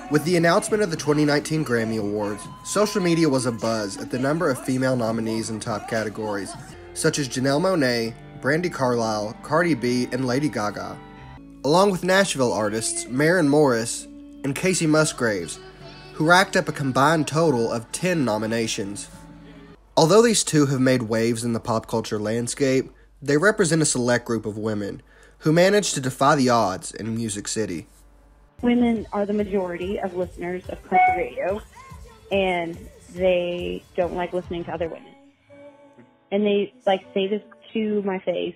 With the announcement of the 2019 Grammy Awards, social media was abuzz at the number of female nominees in top categories, such as Janelle Monáe, Brandi Carlile, Cardi B, and Lady Gaga, along with Nashville artists Maren Morris and Kacey Musgraves, who racked up a combined total of 10 nominations. Although these two have made waves in the pop culture landscape, they represent a select group of women who managed to defy the odds in Music City. Women are the majority of listeners of country radio, and they don't like listening to other women. And they say this to my face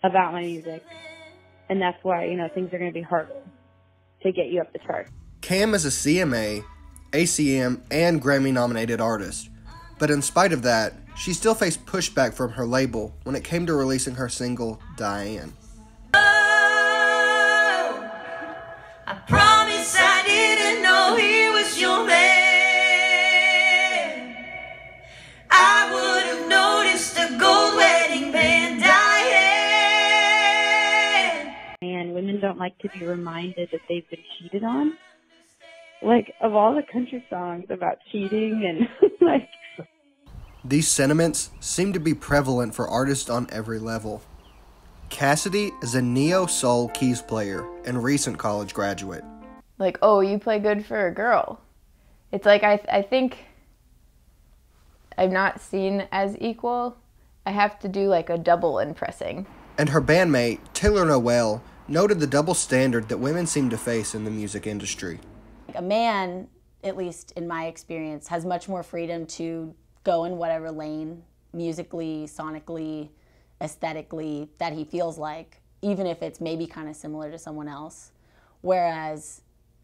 about my music, and that's why, things are going to be harder to get you up the chart. Cam is a CMA, ACM, and Grammy-nominated artist, but in spite of that, she still faced pushback from her label when it came to releasing her single, Diane. I promise I didn't know he was your man. I would have noticed a gold wedding band, Diane. And women don't like to be reminded that they've been cheated on. Of all the country songs about cheating and These sentiments seem to be prevalent for artists on every level. Cassidy is a neo-soul keys player and recent college graduate. Oh, you play good for a girl. It's I think I'm not seen as equal. I have to do a double impressing. And her bandmate, Taylor Noel, noted the double standard that women seem to face in the music industry. A man, at least in my experience, has much more freedom to go in whatever lane, musically, sonically, aesthetically, that he feels like, even if it's maybe kind of similar to someone else. Whereas,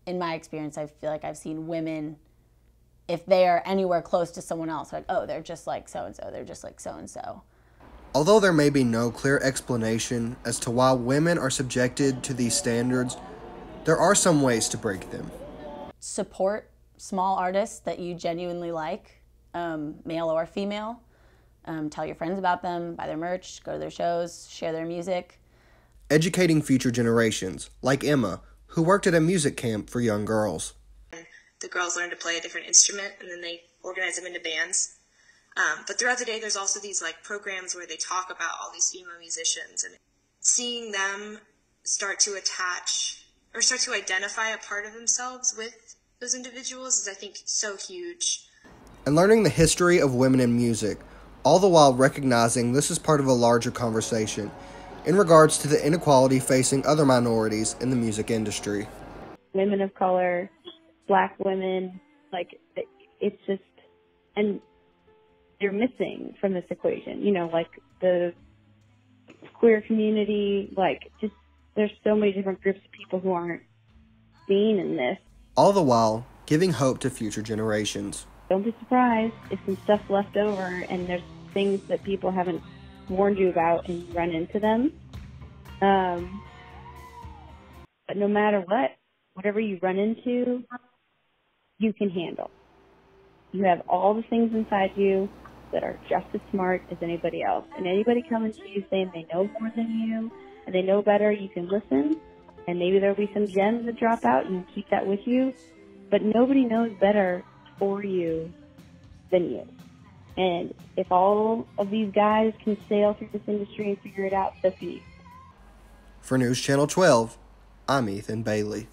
in my experience, I feel like I've seen women, if they are anywhere close to someone else, oh, they're just like so-and-so, they're just like so-and-so. Although there may be no clear explanation as to why women are subjected to these standards, there are some ways to break them. Support small artists that you genuinely like, male or female. Tell your friends about them, buy their merch, go to their shows, share their music. Educating future generations, like Emma, who worked at a music camp for young girls. The girls learn to play a different instrument, and then they organize them into bands. But throughout the day, there's also these programs where they talk about all these female musicians, and seeing them start to attach or start to identify a part of themselves with those individuals is, I think, so huge. And learning the history of women in music, all the while recognizing this is part of a larger conversation in regards to the inequality facing other minorities in the music industry. Women of color, black women, it's just, and they're missing from this equation, the queer community, there's so many different groups of people who aren't seen in this. All the while giving hope to future generations. Don't be surprised if some stuff's left over and there's things that people haven't warned you about and you run into them. But no matter whatever you run into, you can handle. You have all the things inside you that are just as smart as anybody else. And anybody coming to you saying they know more than you and they know better, you can listen. And maybe there'll be some gems that drop out and you keep that with you. But nobody knows better for you than you. And if all of these guys can sail through this industry and figure it out, so can you. For News Channel 12, I'm Ethan Bailey.